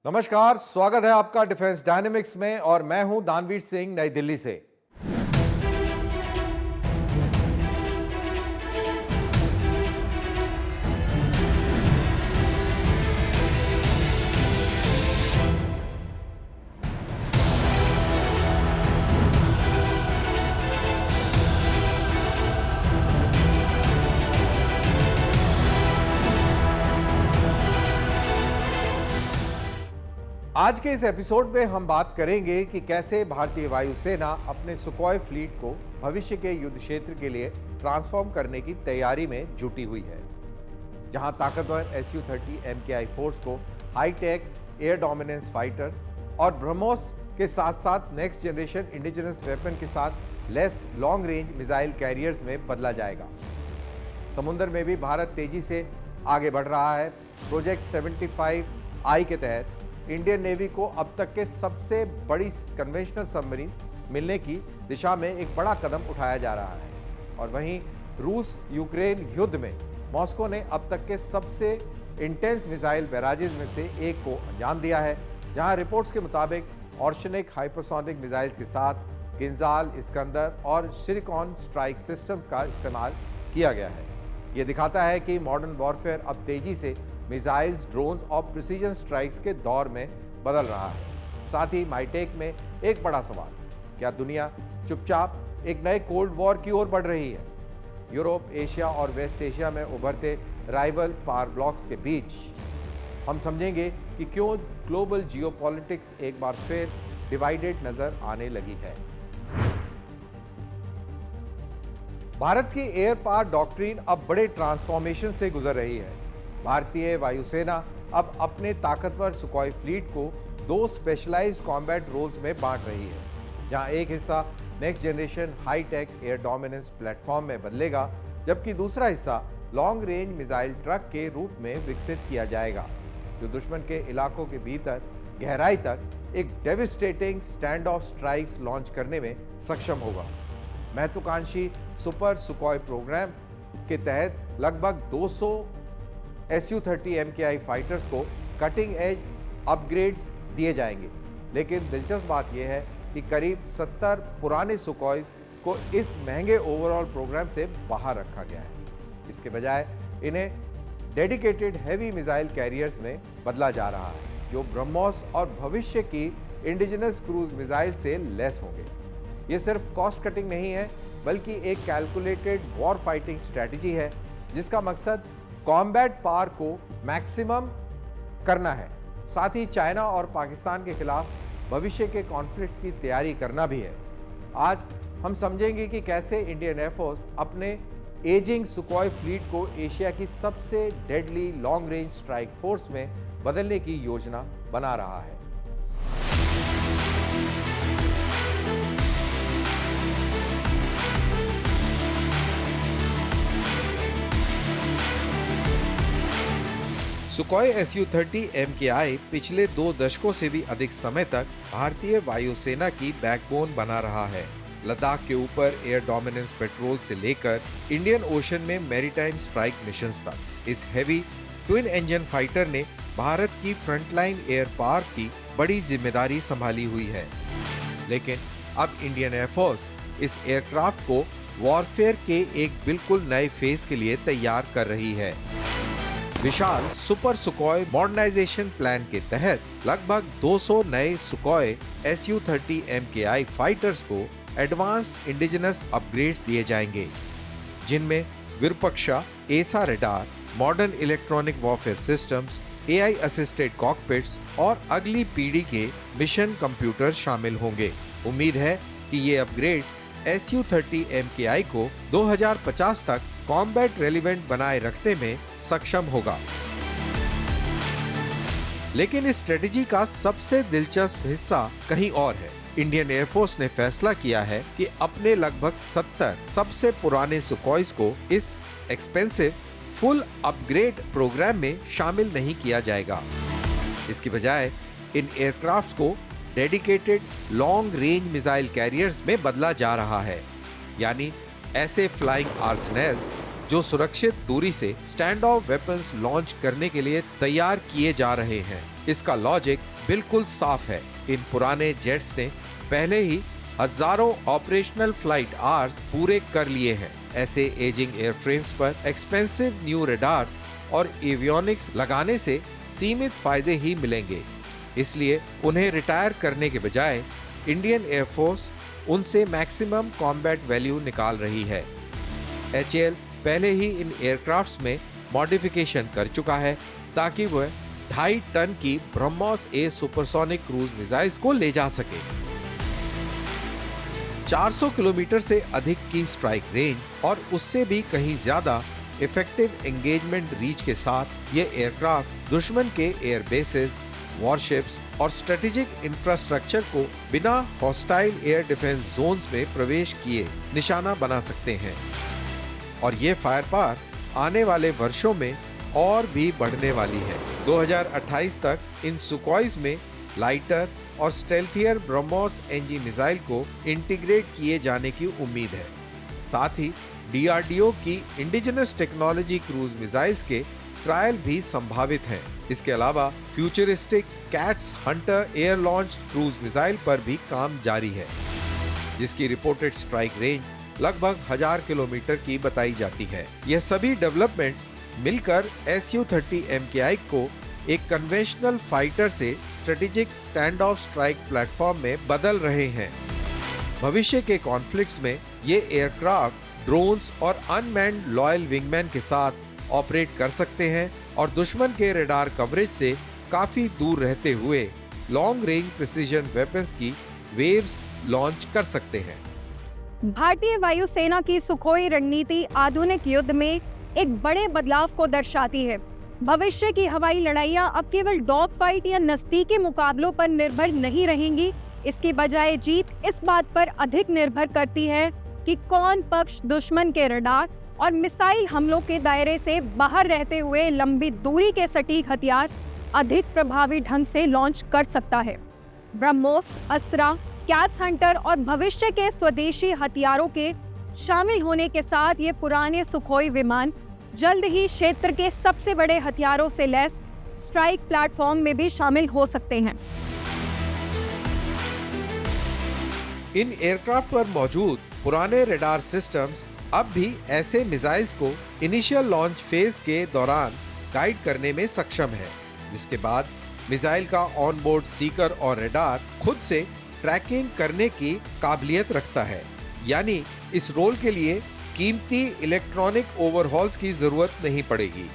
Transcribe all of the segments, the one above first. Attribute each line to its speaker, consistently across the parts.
Speaker 1: नमस्कार, स्वागत है आपका डिफेंस डायनेमिक्स में और मैं हूं दानवीर सिंह, नई दिल्ली से। आज के इस एपिसोड में हम बात करेंगे कि कैसे भारतीय वायुसेना अपने सुखोई फ्लीट को भविष्य के युद्ध क्षेत्र के लिए ट्रांसफॉर्म करने की तैयारी में जुटी हुई है। जहां ताकतवर Su-30 MKI फोर्स को हाईटेक एयर डोमिनेंस फाइटर्स और ब्रह्मोस के साथ साथ नेक्स्ट जनरेशन इंडिजिनस वेपन के साथ less long range missile carriers में बदला जाएगा। समुद्र में भी भारत तेजी से आगे बढ़ रहा है। प्रोजेक्ट 75I के तहत इंडियन नेवी को अब तक के सबसे बड़ी कन्वेंशनल सबमरीन मिलने की दिशा में एक बड़ा कदम उठाया जा रहा है। और वहीं रूस यूक्रेन युद्ध में मॉस्को ने अब तक के सबसे इंटेंस मिसाइल बैराजेस में से एक को अंजाम दिया है, जहां रिपोर्ट्स के मुताबिक ऑर्शनिक हाइपरसोनिक मिसाइल्स के साथ किंजाल, इस्कंदर और सिलिकॉन स्ट्राइक सिस्टम्स का इस्तेमाल किया गया है। ये दिखाता है कि मॉडर्न वॉरफेयर अब तेजी से मिसाइल्स, ड्रोन्स और प्रिसीजन स्ट्राइक्स के दौर में बदल रहा है। साथ ही माइटेक में एक बड़ा सवाल, क्या दुनिया चुपचाप एक नए कोल्ड वॉर की ओर बढ़ रही है? यूरोप, एशिया और वेस्ट एशिया में उभरते राइवल पावर ब्लॉक्स के बीच हम समझेंगे कि क्यों ग्लोबल जियोपॉलिटिक्स एक बार फिर डिवाइडेड नजर आने लगी है। भारत की एयर पावर डॉक्ट्रिन अब बड़े ट्रांसफॉर्मेशन से गुजर रही है। भारतीय वायुसेना अब अपने ताकतवर सुखोई फ्लीट को दो स्पेशलाइज्ड कॉम्बैट रोल्स में बांट रही है, जहां एक हिस्सा next generation high tech air dominance platform में बदलेगा, जबकि दूसरा हिस्सा लॉन्ग रेंज मिसाइल ट्रक के रूप में विकसित किया जाएगा, जो दुश्मन के इलाकों के भीतर गहराई तक एक devastating stand of strikes launch करने में सक्षम होगा। महत्वाकांक्षी सुपर सुखोई प्रोग्राम के तहत लगभग 200 Su-30 MKI फाइटर्स को कटिंग एज अपग्रेड्स दिए जाएंगे। लेकिन दिलचस्प बात यह है कि करीब 70 पुराने सुखोइस को इस महंगे ओवरऑल प्रोग्राम से बाहर रखा गया है। इसके बजाय इन्हें डेडिकेटेड हैवी मिसाइल कैरियर्स में बदला जा रहा है, जो ब्रह्मोस और भविष्य की इंडिजिनस क्रूज मिसाइल से लेस होंगे। ये सिर्फ कॉस्ट कटिंग नहीं है, बल्कि एक कैलकुलेटेड वॉर फाइटिंग स्ट्रैटेजी है, जिसका मकसद कॉम्बैट पावर को मैक्सिमम करना है। साथ ही चाइना और पाकिस्तान के खिलाफ भविष्य के कॉन्फ्लिक्ट्स की तैयारी करना भी है। आज हम समझेंगे कि कैसे इंडियन एयरफोर्स अपने एजिंग सुखोई फ्लीट को एशिया की सबसे deadly long range strike force में बदलने की योजना बना रहा है। सुखोई Su-30 MKI पिछले 2 दशकों से भी अधिक समय तक भारतीय वायुसेना की बैकबोन बना रहा है। लद्दाख के ऊपर एयर डोमिनेंस पेट्रोल से लेकर इंडियन ओशन में मैरीटाइम स्ट्राइक मिशंस तक इस हैवी ट्विन इंजन फाइटर ने भारत की फ्रंटलाइन एयर पावर की बड़ी जिम्मेदारी संभाली हुई है। लेकिन अब इंडियन एयरफोर्स इस एयरक्राफ्ट को वॉरफेयर के एक बिल्कुल नए फेज के लिए तैयार कर रही है। विशाल सुपर सुखोई मॉडर्नाइजेशन प्लान के तहत लगभग 200 नए सुखोई Su-30 MKI फाइटर्स को एडवांस्ड इंडिजिनस अपग्रेड्स दिए जाएंगे, जिनमें Virupaksha AESA radar, modern electronic warfare systems, AI assisted cockpits और अगली पीढ़ी के मिशन कंप्यूटर शामिल होंगे। उम्मीद है कि ये अपग्रेड्स Su-30 MKI को 2050 तक कॉम्बैट रेलिवेंट बनाए रखने में सक्षम होगा। लेकिन इस स्ट्रेटेजी का सबसे दिलचस्प हिस्सा कहीं और है। इंडियन एयरफोर्स ने फैसला किया है कि अपने लगभग 70 सबसे पुराने सुखोइस को इस एक्सपेंसिव फुल अपग्रेड प्रोग्राम में शामिल नहीं किया जाएगा। इसकी बजाय इन एयरक्राफ्ट्स को dedicated long range missile carriers में बदला जा रहा है, यानी ऐसे फ्लाइंग आर्सेनल्स
Speaker 2: जो सुरक्षित दूरी से स्टैंड ऑफ वेपन्स लॉन्च करने के लिए तैयार किए जा रहे हैं। इसका लॉजिक बिल्कुल साफ है। इन पुराने जेट्स ने पहले ही हजारों ऑपरेशनल फ्लाइट आवर्स पूरे कर लिए हैं। ऐसे एजिंग एयरफ्रेम्स पर एक्सपेंसिव न्यू रडार्स और एवियोनिक्स लगाने से सीमित फायदे ही मिलेंगे। इसलिए उन्हें रिटायर करने के बजाय इंडियन एयरफोर्स उनसे मैक्सिमम कॉम्बैट वैल्यू निकाल रही है। HAL पहले ही इन एयरक्राफ्ट्स में मॉडिफिकेशन कर चुका है ताकि वह 2.5 टन की BrahMos A supersonic cruise missiles को ले जा सके। 400 किलोमीटर से अधिक की स्ट्राइक रेंज और उससे भी कहीं ज्यादा इफेक्टिव एंगेजमेंट रीच के साथ ये एयरक्राफ्ट दुश्मन के एयर बेसेस, वॉरशिप्स और स्ट्रेटेजिक इंफ्रास्ट्रक्चर को बिना हॉस्टाइल एयर डिफेंस जोन्स में प्रवेश किए निशाना बना सकते हैं। और ये फायर पावर आने वाले वर्षों में और भी बढ़ने वाली है। 2028 तक इन सुकॉइज में लाइटर और स्टेल्थियर ब्रह्मोस एनजी मिसाइल को इंटीग्रेट किए जाने की उम्मीद है। साथ ही DRDO की इंडिजिनस टेक्नोलॉजी क्रूज मिसाइल्स के ट्रायल भी संभावित हैं। इसके अलावा futuristic cats Hunter air launch cruise missile पर भी काम जारी है, जिसकी रिपोर्टेड स्ट्राइक रेंज लगभग 1000 किलोमीटर की बताई जाती है। यह सभी डेवलपमेंट्स मिलकर Su-30 MKI को एक कन्वेंशनल फाइटर से strategic stand of strike platform में बदल रहे हैं। भविष्य के कॉन्फ्लिक्ट्स में ये एयरक्राफ्ट ड्रोन्स और अनमैन्ड लॉयल विंगमैन के साथ ऑपरेट कर सकते हैं और दुश्मन के रडार कवरेज से काफी दूर रहते हुए लॉन्ग रेंज प्रिसीजन वेपन्स की वेव्स लॉन्च कर सकते हैं।
Speaker 3: भारतीय वायुसेना की सुखोई रणनीति आधुनिक युद्ध में एक बड़े बदलाव को दर्शाती है। भविष्य की हवाई लड़ाइयां अब केवल डॉग फाइट या नजदीकी मुकाबलों पर निर्भर नहीं रहेंगी। इसकी बजाय जीत इस बात पर अधिक निर्भर करती है कि कौन पक्ष दुश्मन के रडार और मिसाइल हमलों के दायरे से बाहर रहते हुए लंबी दूरी के सटीक हथियार अधिक प्रभावी ढंग से लॉन्च कर सकता है। ब्रह्मोस, अस्त्रा, कैट्स हंटर और भविष्य के स्वदेशी हथियारों के शामिल होने के साथ ये पुराने सुखोई विमान जल्द ही क्षेत्र के सबसे बड़े हथियारों से लैस स्ट्राइक प्लेटफॉर्म में भी शामिल हो सकते हैं।
Speaker 2: इन एयरक्राफ्ट पर मौजूद पुराने रडार सिस्टम्स अब भी ऐसे मिसाइल्स को इनिशियल लॉन्च फेज के दौरान गाइड करने में सक्षम है, जिसके बाद मिसाइल का ऑनबोर्ड सीकर और रडार खुद से ट्रैकिंग करने की काबिलियत रखता है। यानी इस रोल के लिए कीमती इलेक्ट्रॉनिक ओवरहॉल्स की जरूरत नहीं पड़ेगी।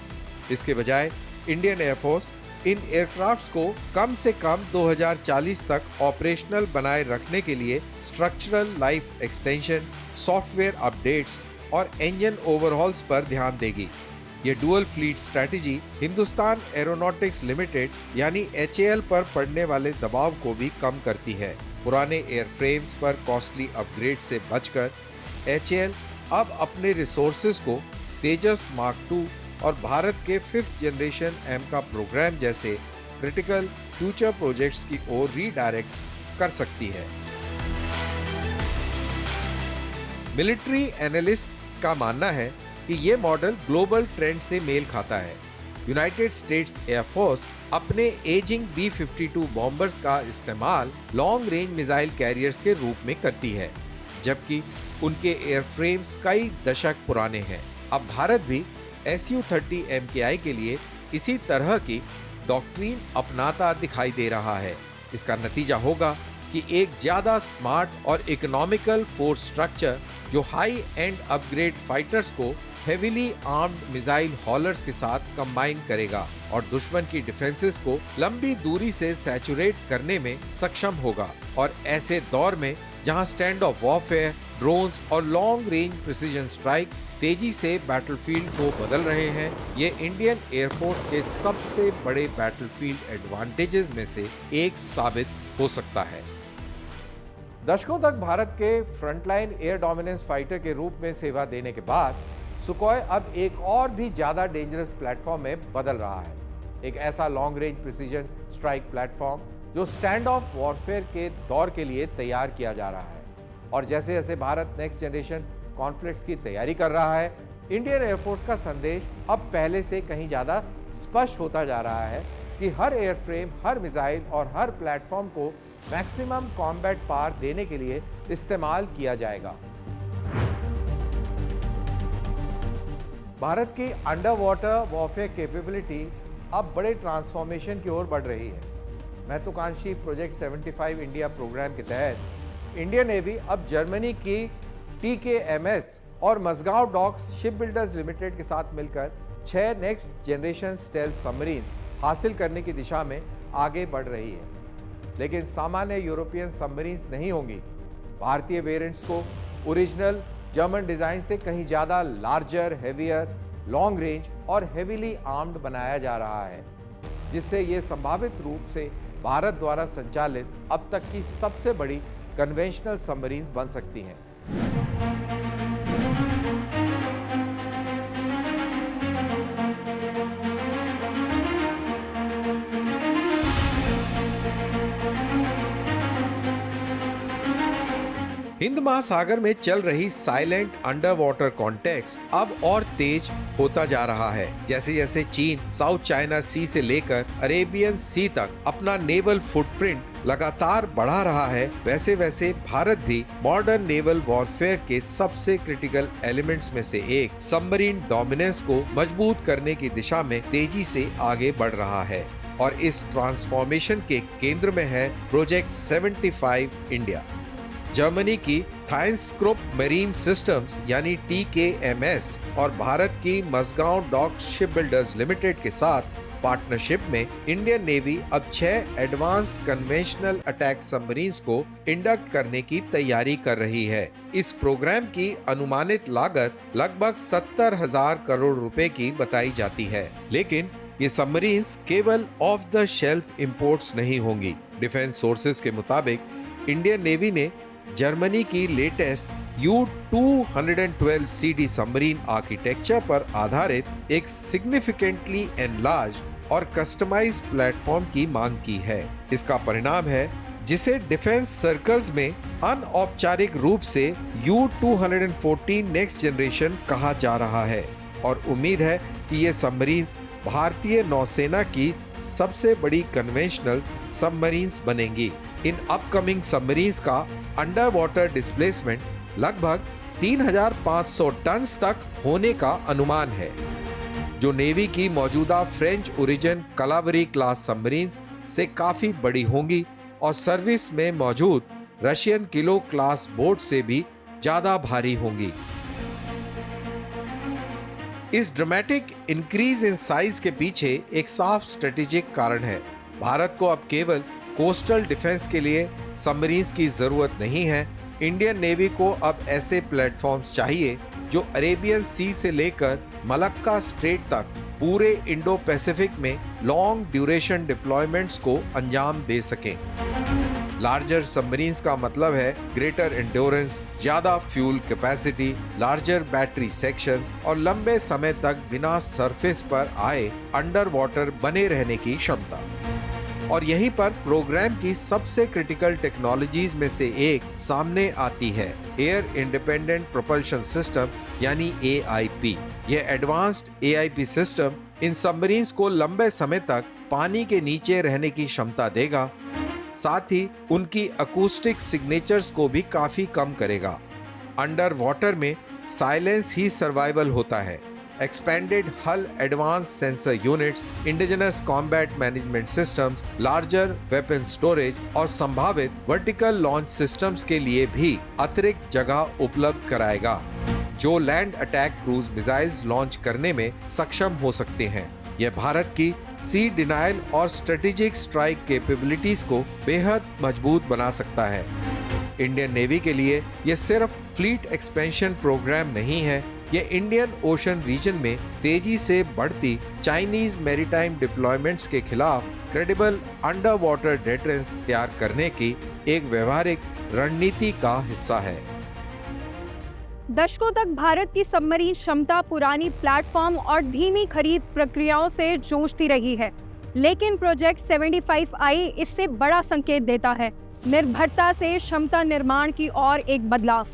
Speaker 2: इसके बजाय इंडियन एयरफोर्स इन एयरक्राफ्ट्स को कम से कम 2040 तक ऑपरेशनल बनाए रखने के लिए structural life extension, software updates और इंजन ओवरहॉल्स पर ध्यान देगी। ये dual fleet strategy Hindustan aeronautics limited यानी HAL पर पड़ने वाले दबाव को भी कम करती है। पुराने एयरफ्रेम्स पर कॉस्टली अपग्रेड से बचकर HAL अब अपने रिसोर्सेज को तेजस मार्क II और भारत के 5th जनरेशन AMCA प्रोग्राम जैसे क्रिटिकल फ्यूचर प्रोजेक्ट्स की ओर रीडायरेक्ट कर सकती है। मिलिट्री एनालिस्ट का मानना है कि ये मॉडल ग्लोबल ट्रेंड से मेल खाता है। यूनाइटेड स्टेट्स एयरफोर्स अपने एजिंग B-52 बॉम्बर्स का इस्तेमाल लॉन्ग रेंज मिसाइल कैरियर्स के रूप में करती है, जबकि उनके एयरफ्रेम्स कई दशक पुराने हैं। अब भारत भी Su-30 MKI के लिए इसी तरह की डॉक्ट्रिन अपनाता दिखाई दे रहा है। इसका नतीजा होगा कि एक ज्यादा स्मार्ट और इकोनॉमिकल फोर्स स्ट्रक्चर जो हाई एंड अपग्रेड फाइटर्स को हेवीली आर्म्ड मिसाइल हॉलर्स के साथ कंबाइन करेगा और दुश्मन की डिफेंसेस को लंबी दूरी से सैचुरेट करने में सक्षम होगा। और ऐसे दौर में जहां स्टैंड ऑफ वॉरफेयर, ड्रोन्स और लॉन्ग रेंज प्रिसीजन स्ट्राइक्स तेजी से बैटलफील्ड को बदल रहे हैं, ये इंडियन एयरफोर्स के सबसे बड़े बैटलफील्ड एडवांटेजेस में से एक साबित हो सकता है।
Speaker 1: दशकों तक भारत के फ्रंटलाइन एयर डोमिनेंस फाइटर के रूप में सेवा देने के बाद सुखोई अब एक और भी ज्यादा डेंजरस प्लेटफॉर्म में बदल रहा है। एक ऐसा long range precision strike platform जो स्टैंड ऑफ वॉरफेयर के दौर के लिए तैयार किया जा रहा है। और जैसे जैसे भारत नेक्स्ट जनरेशन कॉन्फ्लिक्ट्स की तैयारी कर रहा है, इंडियन एयरफोर्स का संदेश अब पहले से कहीं ज़्यादा स्पष्ट होता जा रहा है कि हर एयरफ्रेम, हर मिसाइल और हर प्लेटफॉर्म को मैक्सिमम कॉम्बैट पावर देने के लिए इस्तेमाल किया जाएगा। भारत की अंडर वाटर वॉरफेयर कैपेबिलिटी अब बड़े ट्रांसफॉर्मेशन की ओर बढ़ रही है। महत्वाकांक्षी प्रोजेक्ट 75 इंडिया प्रोग्राम के तहत इंडियन नेवी अब जर्मनी की TKMS और Mazagon Docks Ship Builders Limited के साथ मिलकर 6 नेक्स्ट जनरेशन स्टेल्थ सबमरीन हासिल करने की दिशा में आगे बढ़ रही है। लेकिन सामान्य यूरोपियन सबमरीन्स नहीं होंगी। भारतीय वेरिएंट्स को ओरिजिनल जर्मन डिजाइन से कहीं ज्यादा लार्जर, हेवियर, लॉन्ग रेंज और हेवीली आर्म्ड बनाया जा रहा है, जिससे ये संभावित रूप से भारत द्वारा संचालित अब तक की सबसे बड़ी कन्वेंशनल सबमरीन्स बन सकती हैं।
Speaker 2: हिंद महासागर में चल रही साइलेंट अंडर वाटर कॉन्टेक्स्ट अब और तेज होता जा रहा है। जैसे जैसे चीन साउथ चाइना सी से लेकर अरेबियन सी तक अपना नेवल फुटप्रिंट लगातार बढ़ा रहा है, वैसे वैसे भारत भी मॉडर्न नेवल वॉरफेयर के सबसे क्रिटिकल एलिमेंट्स में से एक सबमरीन डोमिनेंस को मजबूत करने की दिशा में तेजी से आगे बढ़ रहा है। और इस ट्रांसफॉर्मेशन के केंद्र में है प्रोजेक्ट 75 इंडिया। जर्मनी की थाइंसक्रुप मरीन सिस्टम्स यानी TKMS और भारत की Mazagon Dock Ship Builders Limited के साथ पार्टनरशिप में इंडियन नेवी अब 6 एडवांस्ड कन्वेंशनल अटैक सबमरीन्स को इंडक्ट करने की तैयारी कर रही है। इस प्रोग्राम की अनुमानित लागत लगभग 70,000 करोड़ रुपए की बताई जाती है। लेकिन ये सबमरीन्स केवल ऑफ द शेल्फ इंपोर्ट्स नहीं होंगी। डिफेंस सोर्सेज के मुताबिक इंडियन नेवी ने जर्मनी की latest U-212 CD submarine architecture पर आधारित एक सिग्निफिकेंटली एनलार्ज और कस्टमाइज्ड प्लेटफॉर्म की मांग की है। इसका परिणाम है जिसे डिफेंस सर्कल्स में अनौपचारिक रूप से U-214 नेक्स्ट जनरेशन कहा जा रहा है और उम्मीद है कि ये सबमरीन्स भारतीय नौसेना की सबसे बड़ी कन्वेंशनल सबमरीन्स बनेंगी। इन अपकमिंग सबमरीन्स का अंडर वाटर डिस्प्लेसमेंट लगभग 3,500 टन तक होने का अनुमान है, जो नेवी की मौजूदा French origin Kalvari class submarines से काफी बड़ी होंगी और सर्विस में मौजूद रशियन किलो क्लास बोट से भी ज्यादा भारी होंगी। इस ड्रामेटिक इंक्रीज इन साइज के पीछे एक साफ स्ट्रेटेजिक कारण है। भारत को अब केवल कोस्टल डिफेंस के लिए सबमरीन्स की जरूरत नहीं है। इंडियन नेवी को अब ऐसे प्लेटफॉर्म्स चाहिए जो अरेबियन सी से लेकर मलक्का स्ट्रेट तक पूरे इंडो पैसिफिक में लॉन्ग ड्यूरेशन डिप्लॉयमेंट्स को अंजाम दे सकें। लार्जर सबमरीन्स का मतलब है ग्रेटर एंड्योरेंस, ज्यादा fuel capacity, larger battery sections और लंबे समय तक बिना सरफेस पर आए अंडर वाटर बने रहने की क्षमता। और यहीं पर प्रोग्राम की सबसे क्रिटिकल टेक्नोलॉजीज में से एक सामने आती है, एयर इंडिपेंडेंट प्रोपल्शन सिस्टम यानी AIP। यह advanced AIP system in submarines को लंबे समय तक पानी के नीचे रहने की क्षमता देगा, साथ ही उनकी अकूस्टिक सिग्नेचर्स को भी काफी कम करेगा। अंडर वाटर में साइलेंस ही सर्वाइवल होता है। एक्सपेंडेड हल advance sensor units, indigenous combat management systems, larger weapon storage और संभावित वर्टिकल लॉन्च सिस्टम्स के लिए भी अतिरिक्त जगह उपलब्ध कराएगा, जो land attack cruise missiles launch करने में सक्षम हो सकते हैं। यह भारत की सी डिनायल और स्ट्रेटेजिक स्ट्राइक कैपेबिलिटीज को बेहद मजबूत बना सकता है। इंडियन नेवी के लिए यह सिर्फ फ्लीट एक्सपेंशन प्रोग्राम नहीं है, यह इंडियन ओशन रीजन में तेजी से बढ़ती चाइनीज मैरीटाइम डिप्लॉयमेंट्स के खिलाफ क्रेडिबल अंडर वाटर डिफेंस तैयार करने की एक व्यवहारिक रणनीति का हिस्सा है।
Speaker 3: दशकों तक भारत की सबमरीन क्षमता पुरानी प्लेटफॉर्म और धीमी खरीद प्रक्रियाओं से जूझती रही है, लेकिन प्रोजेक्ट 75I इससे बड़ा संकेत देता है, निर्भरता से क्षमता निर्माण की ओर एक बदलाव।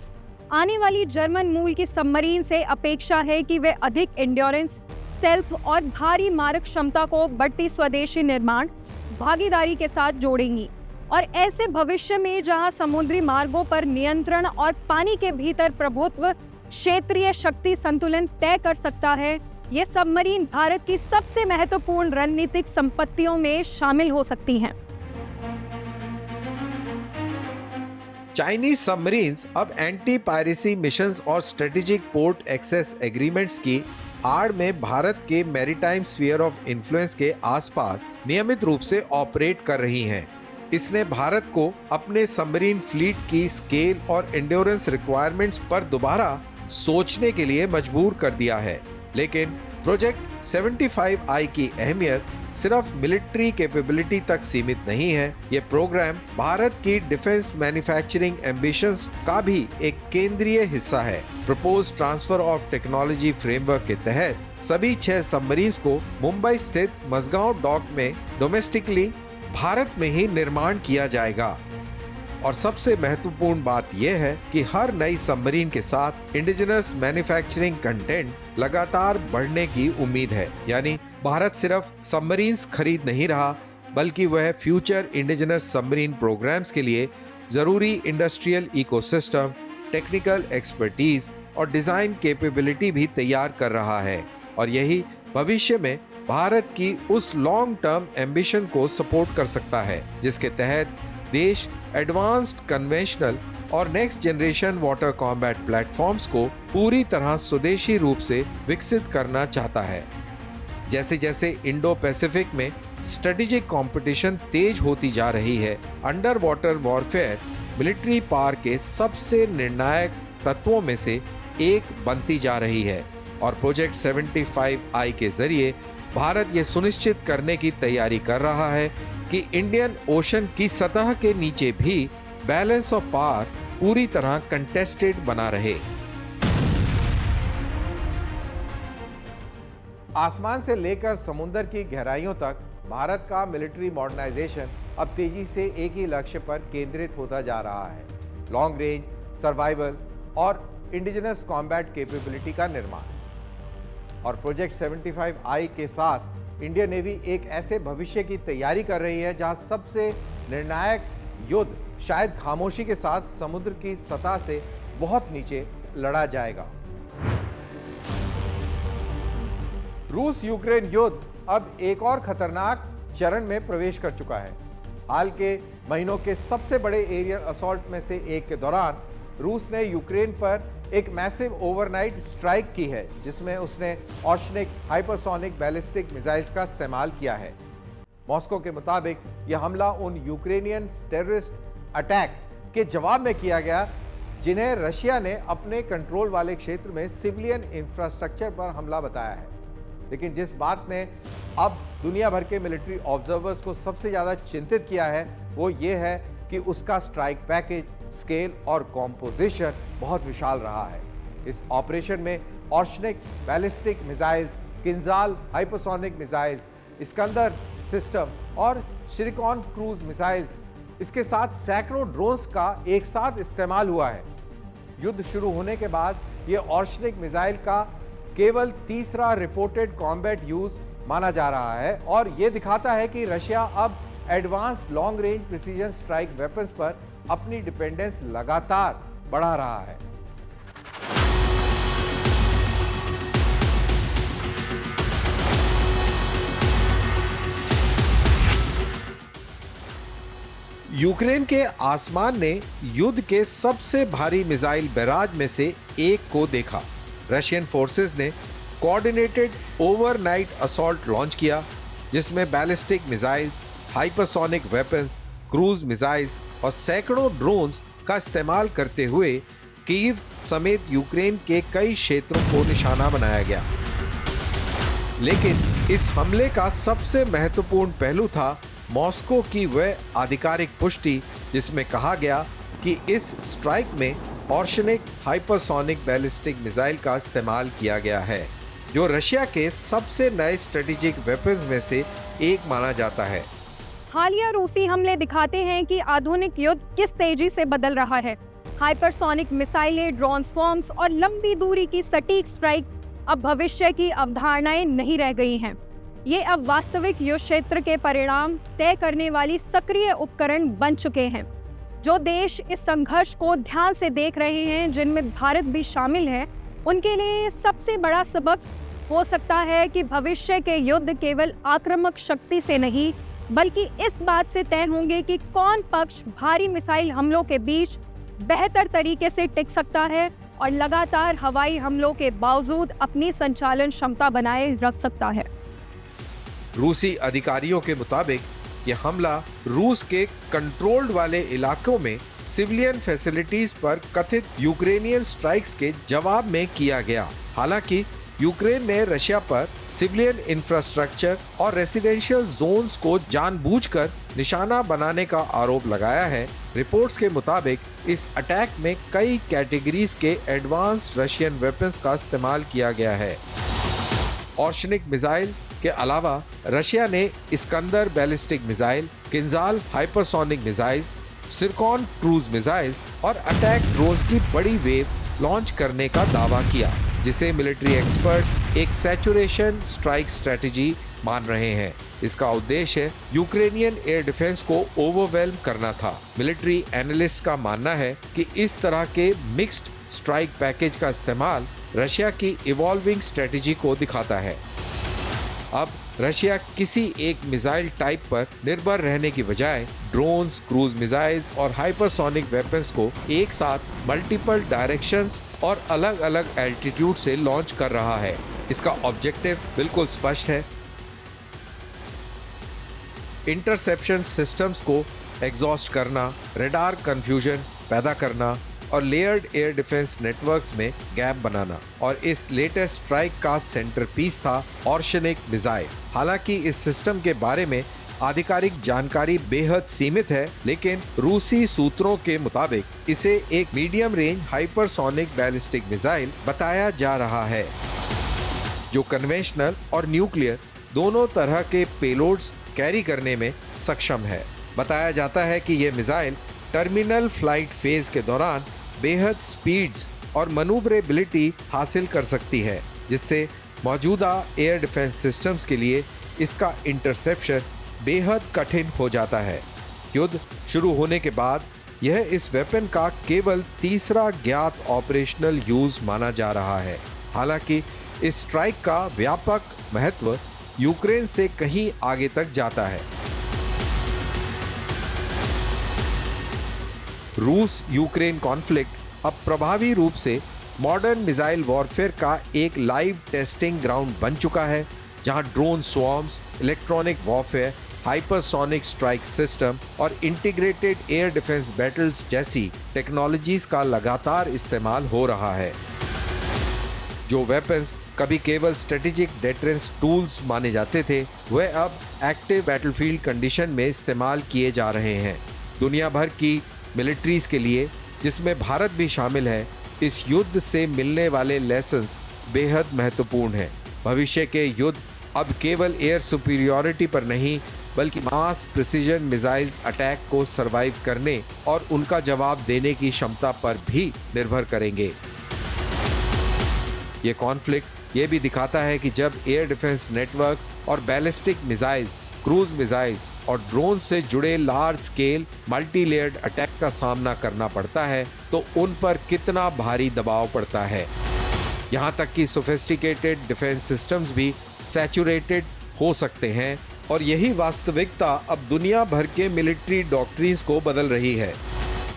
Speaker 3: आने वाली जर्मन मूल की सबमरीन से अपेक्षा है कि वे अधिक एंड्योरेंस, स्टेल्थ और भारी मारक क्षमता को बढ़ती स्वदेशी निर्माण भागीदारी के साथ जोड़ेंगी और ऐसे भविष्य में जहां समुद्री मार्गों पर नियंत्रण और पानी के भीतर प्रभुत्व क्षेत्रीय शक्ति संतुलन तय कर सकता है, ये सबमरीन भारत की सबसे महत्वपूर्ण रणनीतिक संपत्तियों में शामिल हो सकती हैं।
Speaker 2: चाइनीज सबमरीन्स अब एंटी पायरेसी मिशंस और स्ट्रेटेजिक पोर्ट एक्सेस एग्रीमेंट्स की आड़ में भारत के मैरीटाइम स्फीयर ऑफ इन्फ्लुएंस के आसपास नियमित रूप से ऑपरेट कर रही हैं। इसने भारत को अपने सबमरीन फ्लीट की स्केल और एंड्योरेंस रिक्वायरमेंट्स पर दोबारा सोचने के लिए मजबूर कर दिया है। लेकिन प्रोजेक्ट 75I की अहमियत सिर्फ मिलिट्री कैपेबिलिटी तक सीमित नहीं है। ये प्रोग्राम भारत की डिफेंस मैन्युफैक्चरिंग एम्बिशंस का भी एक केंद्रीय हिस्सा है। Propose transfer of technology framework के तहत सभी 6 सबमरीन्स को मुंबई स्थित मझगांव डॉक में डोमेस्टिकली भारत में ही निर्माण किया जाएगा। और सबसे महत्वपूर्ण बात यह है कि हर नई सबमरीन के साथ इंडिजिनस मैन्युफैक्चरिंग कंटेंट लगातार बढ़ने की उम्मीद है। यानी भारत सिर्फ सबमरीन्स खरीद नहीं रहा, बल्कि वह फ्यूचर इंडिजिनस सबमरीन प्रोग्राम्स के लिए जरूरी इंडस्ट्रियल इकोसिस्टम, टेक्निकल एक्सपर्टीज और डिजाइन कैपेबिलिटी भी तैयार कर रहा है। और यही भविष्य में भारत की उस लॉन्ग टर्म एम्बिशन को सपोर्ट कर सकता है, जिसके तहत देश एडवांस्ड कन्वेंशनल और next generation water combat platforms को पूरी तरह स्वदेशी रूप से विकसित करना चाहता है। जैसे जैसे इंडो पैसिफिक में स्ट्रेटेजिक कंपटीशन तेज होती जा रही है, under water warfare military power के सबसे निर्णायक तत्वों में से एक बनती जा रही है। और प्रोजेक्ट 75I के जरिए भारत ये सुनिश्चित करने की तैयारी कर रहा है कि इंडियन ओशन की सतह के नीचे भी बैलेंस ऑफ पावर पूरी तरह कंटेस्टेड बना रहे।
Speaker 1: आसमान से लेकर समुद्र की गहराइयों तक भारत का मिलिट्री मॉडर्नाइजेशन अब तेजी से एक ही लक्ष्य पर केंद्रित होता जा रहा है, लॉन्ग रेंज, सर्वाइवल और इंडिजिनस कॉम्बैट कैपेबिलिटी का निर्माण। और प्रोजेक्ट 75I के साथ इंडियन नेवी एक ऐसे भविष्य की तैयारी कर रही है जहां सबसे निर्णायक युद्ध शायद खामोशी के साथ समुद्र की सतह से बहुत नीचे लड़ा जाएगा। रूस यूक्रेन युद्ध अब एक और खतरनाक चरण में प्रवेश कर चुका है। हाल के महीनों के सबसे बड़े एरियल असॉल्ट में से एक के दौरान रूस ने यूक्रेन पर एक मैसिव ओवरनाइट स्ट्राइक की है, जिसमें उसने ऑर्शनिक हाइपरसोनिक बैलिस्टिक मिसाइल्स का इस्तेमाल किया है। मॉस्को के मुताबिक यह हमला उन यूक्रेनियन टेररिस्ट अटैक के जवाब में किया गया जिन्हें रशिया ने अपने कंट्रोल वाले क्षेत्र में सिविलियन इंफ्रास्ट्रक्चर पर हमला बताया है। लेकिन जिस बात ने अब दुनिया भर के मिलिट्री ऑब्जर्वर्स को सबसे ज़्यादा चिंतित किया है वो ये है कि उसका स्ट्राइक पैकेज, स्केल और कॉम्पोजिशन बहुत विशाल रहा है। इस ऑपरेशन में Oreshnik ballistic missiles, Kinzhal hypersonic missiles, Iskander system और शिरिकॉन क्रूज मिसाइल्स, इसके साथ सैकड़ों ड्रोन्स का एक साथ इस्तेमाल हुआ है। युद्ध शुरू होने के बाद यह ऑर्शनिक मिसाइल का केवल तीसरा रिपोर्टेड कॉम्बैट यूज माना जा रहा है और यह दिखाता है कि रशिया अब advanced long range precision strike weapons पर अपनी डिपेंडेंस लगातार बढ़ा रहा है।
Speaker 2: यूक्रेन के आसमान ने युद्ध के सबसे भारी मिसाइल बैराज में से एक को देखा। रशियन फोर्सेस ने कोऑर्डिनेटेड ओवरनाइट असॉल्ट लॉन्च किया, जिसमें ballistic missiles, hypersonic weapons, cruise missiles और सैकड़ों ड्रोन्स का इस्तेमाल करते हुए कीव समेत यूक्रेन के कई क्षेत्रों को निशाना बनाया गया। लेकिन इस हमले का सबसे महत्वपूर्ण पहलू था मॉस्को की वह आधिकारिक पुष्टि जिसमें कहा गया कि इस स्ट्राइक में ऑर्शनिक हाइपरसोनिक बैलिस्टिक मिसाइल का इस्तेमाल किया गया है, जो रशिया के सबसे नए स्ट्रेटेजिक वेपन्स में से एक माना जाता है।
Speaker 3: हालिया रूसी हमले दिखाते हैं कि आधुनिक युद्ध किस तेजी से बदल रहा है। हाइपरसोनिक मिसाइलें, ड्रोन स्वॉर्म्स और लंबी दूरी की सटीक स्ट्राइक अब भविष्य की अवधारणाएं नहीं रह गई हैं। ये अब वास्तविक युद्ध क्षेत्र के परिणाम तय करने वाली सक्रिय उपकरण बन चुके हैं। जो देश इस संघर्ष को ध्यान से देख रहे हैं, जिनमें भारत भी शामिल है, उनके लिए सबसे बड़ा सबक हो सकता है कि भविष्य के युद्ध केवल आक्रामक शक्ति से नहीं, बल्कि इस बात से तय होंगे कि कौन पक्ष भारी मिसाइल हमलों के बीच बेहतर तरीके से टिक सकता है और लगातार हवाई हमलों के बावजूद अपनी संचालन क्षमता बनाए रख सकता है।
Speaker 2: रूसी अधिकारियों के मुताबिक ये हमला रूस के कंट्रोल्ड वाले इलाकों में सिविलियन फैसिलिटीज पर कथित यूक्रेनियन स्ट्राइक्स के जवाब में किया गया। हालांकि यूक्रेन ने रशिया पर सिविलियन इंफ्रास्ट्रक्चर और रेसिडेंशियल जोन्स को जानबूझकर निशाना बनाने का आरोप लगाया है। रिपोर्ट्स के मुताबिक इस अटैक में कई कैटेगरीज के एडवांस्ड रशियन वेपन्स का इस्तेमाल किया गया है। ऑर्शनिक मिसाइल के अलावा रशिया ने Iskander ballistic missile, Kinzhal hypersonic missiles, Zircon cruise missiles और अटैक ड्रोन्स की बड़ी वेव लॉन्च करने का दावा किया, जिसे मिलिट्री एक्सपर्ट्स एक सैचुरेशन स्ट्राइक स्ट्रेटजी मान रहे हैं। इसका उद्देश्य यूक्रेनियन एयर डिफेंस को ओवरवेल्म करना था। मिलिट्री एनालिस्ट का मानना है कि इस तरह के मिक्स्ड स्ट्राइक पैकेज का इस्तेमाल रशिया की इवॉल्विंग स्ट्रेटजी को दिखाता है। अब रशिया किसी एक मिसाइल टाइप पर निर्भर रहने की बजाय ड्रोन्स, क्रूज मिसाइल्स और हाइपरसोनिक वेपन्स को एक साथ मल्टीपल डायरेक्शंस और अलग अलग एल्टीट्यूड से लॉन्च कर रहा है। इसका ऑब्जेक्टिव बिल्कुल स्पष्ट है, इंटरसेप्शन सिस्टम्स को एग्जॉस्ट करना, रडार कंफ्यूजन पैदा करना और लेयर्ड एयर डिफेंस नेटवर्क्स में गैप बनाना। और इस लेटेस्ट स्ट्राइक का सेंटर पीस था ऑर्शनिक मिसाइल। हालांकि इस सिस्टम के बारे में आधिकारिक जानकारी बेहद सीमित है, लेकिन रूसी सूत्रों के मुताबिक इसे एक medium range hypersonic ballistic missile बताया जा रहा है, जो कन्वेंशनल और न्यूक्लियर दोनों तरह के पेलोड्स कैरी करने में सक्षम है। बताया जाता है कि यह मिसाइल टर्मिनल फ्लाइट फेज के दौरान बेहद स्पीड्स और मनूवरेबिलिटी हासिल कर सकती है, जिससे मौजूदा एयर डिफेंस सिस्टम्स के लिए इसका इंटरसेप्शन बेहद कठिन हो जाता है। युद्ध शुरू होने के बाद यह इस वेपन का केवल तीसरा ज्ञात ऑपरेशनल यूज माना जा रहा है। हालांकि इस स्ट्राइक का व्यापक महत्व यूक्रेन से कहीं आगे तक जाता है। रूस यूक्रेन कॉन्फ्लिक्ट अब प्रभावी रूप से मॉडर्न मिसाइल वॉरफेयर का एक लाइव टेस्टिंग ग्राउंड बन चुका है, जहां drone swarms, electronic warfare, hypersonic strike system और इंटीग्रेटेड एयर डिफेंस बैटल्स जैसी टेक्नोलॉजीज का लगातार इस्तेमाल हो रहा है। जो वेपन्स कभी केवल स्ट्रेटेजिक डेटरेंस टूल्स माने जाते थे, वह अब एक्टिव बैटलफील्ड कंडीशन में इस्तेमाल किए जा रहे हैं। दुनिया भर की मिलिट्रीज के लिए, जिसमें भारत भी शामिल है, इस युद्ध से मिलने वाले लेसन्स बेहद महत्वपूर्ण हैं। भविष्य के युद्ध अब केवल एयर सुपीरियॉरिटी पर नहीं, बल्कि मास प्रिसीजन मिसाइल अटैक को सरवाइव करने और उनका जवाब देने की क्षमता पर भी निर्भर करेंगे। ये कॉन्फ्लिक्ट ये भी दिखाता है कि जब एयर डिफेंस नेटवर्क्स और बैलिस्टिक मिसाइल्स, क्रूज मिसाइल्स और ड्रोन से जुड़े large scale multi layered attack का सामना करना पड़ता है, तो उन पर कितना भारी दबाव पड़ता है। यहाँ तक कि सोफिस्टिकेटेड डिफेंस सिस्टम्स भी सैचुरेटेड हो सकते हैं, और यही वास्तविकता अब दुनिया भर के मिलिट्री डॉक्ट्रिन्स को बदल रही है।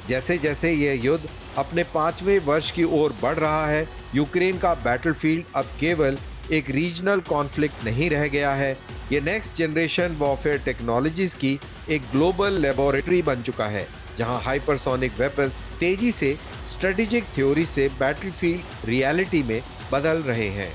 Speaker 2: जैसे जैसे यह युद्ध अपने 5वें वर्ष की ओर बढ़ रहा है, यूक्रेन का बैटलफील्ड अब केवल एक रीजनल कॉन्फ्लिक्ट नहीं रह गया है, ये नेक्स्ट जनरेशन वॉरफेयर टेक्नोलॉजीज की एक ग्लोबल लेबोरेटरी बन चुका है, जहां हाइपरसोनिक वेपन्स तेजी से स्ट्रेटेजिक थ्योरी से बैटलफील्ड रियलिटी में बदल रहे हैं।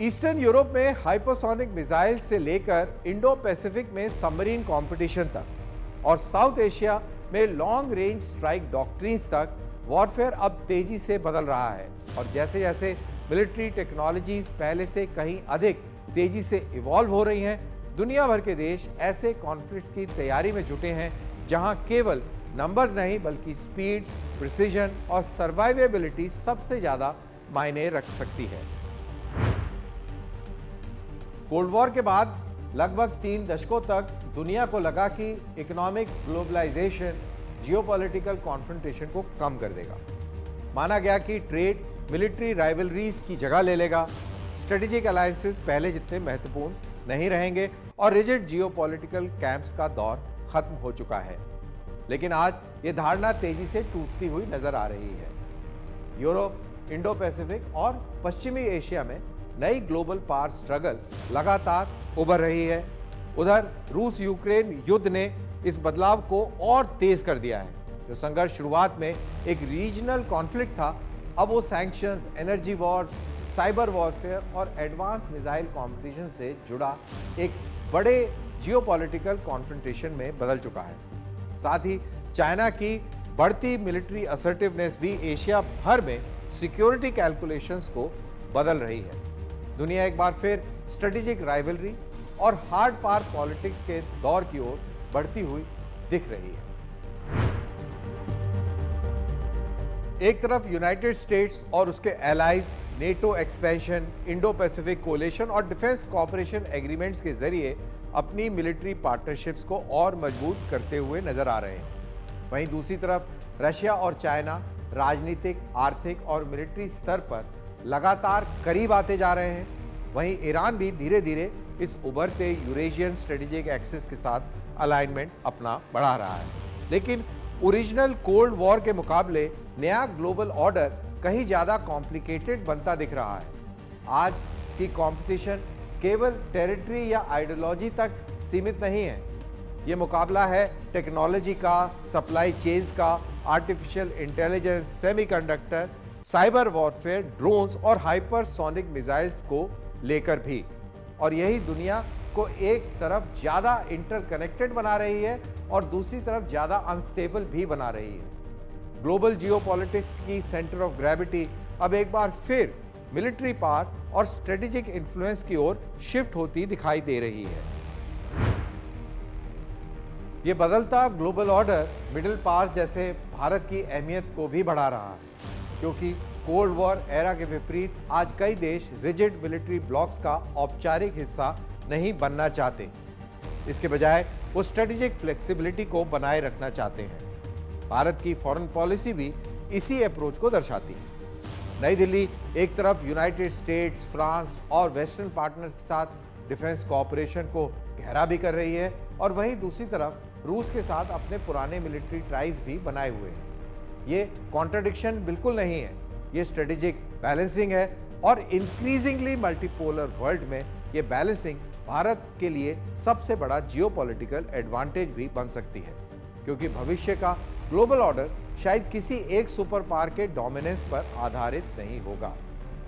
Speaker 1: ईस्टर्न यूरोप में हाइपरसोनिक मिसाइल से लेकर इंडो पैसिफिक में सबमरीन कंपटीशन तक और साउथ एशिया में लॉन्ग रेंज स्ट्राइक डॉक्ट्रिन्स तक वॉरफेयर अब तेजी से बदल रहा है। और जैसे जैसे मिलिट्री टेक्नोलॉजीज पहले से कहीं अधिक तेजी से इवॉल्व हो रही हैं, दुनिया भर के देश ऐसे कॉन्फ्लिक्ट्स की तैयारी में जुटे हैं जहां केवल नंबर्स नहीं बल्कि स्पीड, प्रिसीजन और सर्वाइवेबिलिटी सबसे ज्यादा मायने रख सकती है। कोल्ड वॉर के बाद लगभग 3 दशकों तक दुनिया को लगा कि इकोनॉमिक ग्लोबलाइजेशन जियोपॉलिटिकल कॉन्फ्रंटेशन को कम कर देगा। माना गया कि ट्रेड मिलिट्री राइवलरीज की जगह ले लेगा, स्ट्रेटेजिक अलायंसेस पहले जितने महत्वपूर्ण नहीं रहेंगे और रिजिड जियोपॉलिटिकल कैंप्स का दौर खत्म हो चुका है। लेकिन आज ये धारणा तेजी से टूटती हुई नजर आ रही है। यूरोप, इंडो पैसिफिक और पश्चिमी एशिया में नई ग्लोबल पावर स्ट्रगल लगातार उभर रही है। उधर रूस यूक्रेन युद्ध ने इस बदलाव को और तेज कर दिया है। जो संघर्ष शुरुआत में एक रीजनल कॉन्फ्लिक्ट था, अब वो sanctions, energy Wars, cyber warfare और एडवांस मिसाइल कॉम्पिटिशन से जुड़ा एक बड़े जियोपॉलिटिकल कॉन्फ्रंटेशन में बदल चुका है। साथ ही चाइना की बढ़ती मिलिट्री असर्टिवनेस भी एशिया भर में सिक्योरिटी कैलकुलेशंस को बदल रही है। दुनिया एक बार फिर स्ट्रेटेजिक राइवलरी और हार्ड पावर पॉलिटिक्स के दौर की ओर बढ़ती हुई दिख रही है। एक तरफ यूनाइटेड स्टेट्स और उसके allies NATO expansion, Indo Pacific coalition और डिफेंस कॉपरेशन एग्रीमेंट्स के जरिए अपनी मिलिट्री पार्टनरशिप्स को और मजबूत करते हुए नजर आ रहे हैं। वहीं दूसरी तरफ रशिया और चाइना राजनीतिक, आर्थिक और मिलिट्री स्तर पर लगातार करीब आते जा रहे हैं। वहीं ईरान भी धीरे धीरे इस उभरते यूरेशियन स्ट्रेटेजिक एक्सिस के साथ अलाइनमेंट अपना बढ़ा रहा है। लेकिन ओरिजिनल कोल्ड वॉर के मुकाबले नया ग्लोबल ऑर्डर कहीं ज्यादा कॉम्प्लिकेटेड बनता दिख रहा है। आज की कंपटीशन केवल टेरिटरी या आइडियोलॉजी तक सीमित नहीं है। ये मुकाबला है टेक्नोलॉजी का, सप्लाई चेन्स का, artificial intelligence, semiconductor, cyber warfare, drones और हाइपरसोनिक मिसाइल्स को लेकर भी। और यही दुनिया को एक तरफ ज्यादा इंटरकनेक्टेड बना रही है और दूसरी तरफ ज्यादा अनस्टेबल भी बना रही है। ग्लोबल जियोपॉलिटिक्स की सेंटर ऑफ ग्रेविटी अब एक बार फिर मिलिट्री पावर और स्ट्रेटेजिक इन्फ्लुएंस की ओर शिफ्ट होती दिखाई दे रही है। ये बदलता ग्लोबल ऑर्डर मिडिल पावर जैसे भारत की अहमियत को भी बढ़ा रहा है, क्योंकि कोल्ड वॉर एरा के विपरीत आज कई देश रिजिड मिलिट्री ब्लॉक्स का औपचारिक हिस्सा नहीं बनना चाहते। इसके बजाय वो स्ट्रेटेजिक फ्लेक्सिबिलिटी को बनाए रखना चाहते हैं। भारत की फॉरेन पॉलिसी भी इसी अप्रोच को दर्शाती है। नई दिल्ली एक तरफ यूनाइटेड स्टेट्स, फ्रांस और वेस्टर्न पार्टनर्स के साथ डिफेंस कोऑपरेशन को गहरा भी कर रही है और वहीं दूसरी तरफ रूस के साथ अपने पुराने मिलिट्री टाइज भी बनाए हुए हैं। ये कॉन्ट्रडिक्शन बिल्कुल नहीं है, ये स्ट्रेटेजिक बैलेंसिंग है और इंक्रीजिंगली मल्टीपोलर वर्ल्ड में ये बैलेंसिंग भारत के लिए सबसे बड़ा जियोपॉलिटिकल एडवांटेज भी बन सकती है, क्योंकि भविष्य का ग्लोबल ऑर्डर शायद किसी एक सुपर पावर के डोमिनेंस पर आधारित नहीं होगा,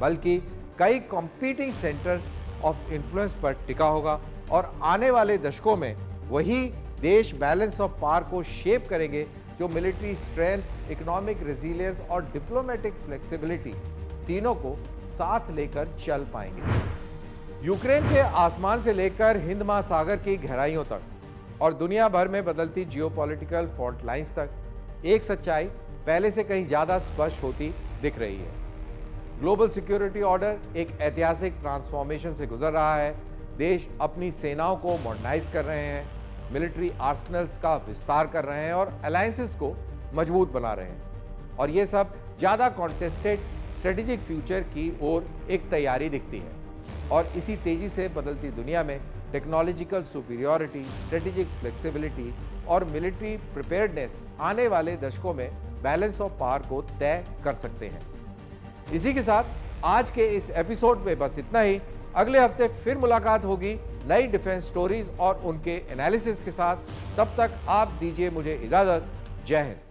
Speaker 1: बल्कि कई कॉम्पीटिंग सेंटर्स ऑफ इन्फ्लुएंस पर टिका होगा और आने वाले दशकों में वही देश बैलेंस ऑफ पावर को शेप करेंगे जो मिलिट्री स्ट्रेंथ, इकोनॉमिक रेजिलियंस और डिप्लोमेटिक फ्लेक्सिबिलिटी तीनों को साथ लेकर चल पाएंगे। यूक्रेन के आसमान से लेकर हिंद महासागर की गहराइयों तक और दुनिया भर में बदलती जियोपॉलिटिकल फॉल्ट लाइंस तक एक सच्चाई पहले से कहीं ज्यादा स्पष्ट होती दिख रही है। ग्लोबल सिक्योरिटी ऑर्डर एक ऐतिहासिक ट्रांसफॉर्मेशन से गुजर रहा है। देश अपनी सेनाओं को मॉडर्नाइज कर रहे हैं, मिलिट्री आर्सनल्स का विस्तार कर रहे हैं और अलायंसेस को मजबूत बना रहे हैं। और ये सब ज्यादा कॉन्टेस्टेड स्ट्रेटेजिक फ्यूचर की ओर एक तैयारी दिखती है। और इसी तेजी से बदलती दुनिया में टेक्नोलॉजिकल सुपीरियॉरिटी, स्ट्रेटेजिक फ्लेक्सिबिलिटी और मिलिट्री प्रिपेयर्डनेस आने वाले दशकों में बैलेंस ऑफ पावर को तय कर सकते हैं। इसी के साथ आज के इस एपिसोड में बस इतना ही। अगले हफ्ते फिर मुलाकात होगी नई डिफेंस स्टोरीज और उनके एनालिसिस के साथ। तब तक आप दीजिए मुझे इजाजत। जय हिंद।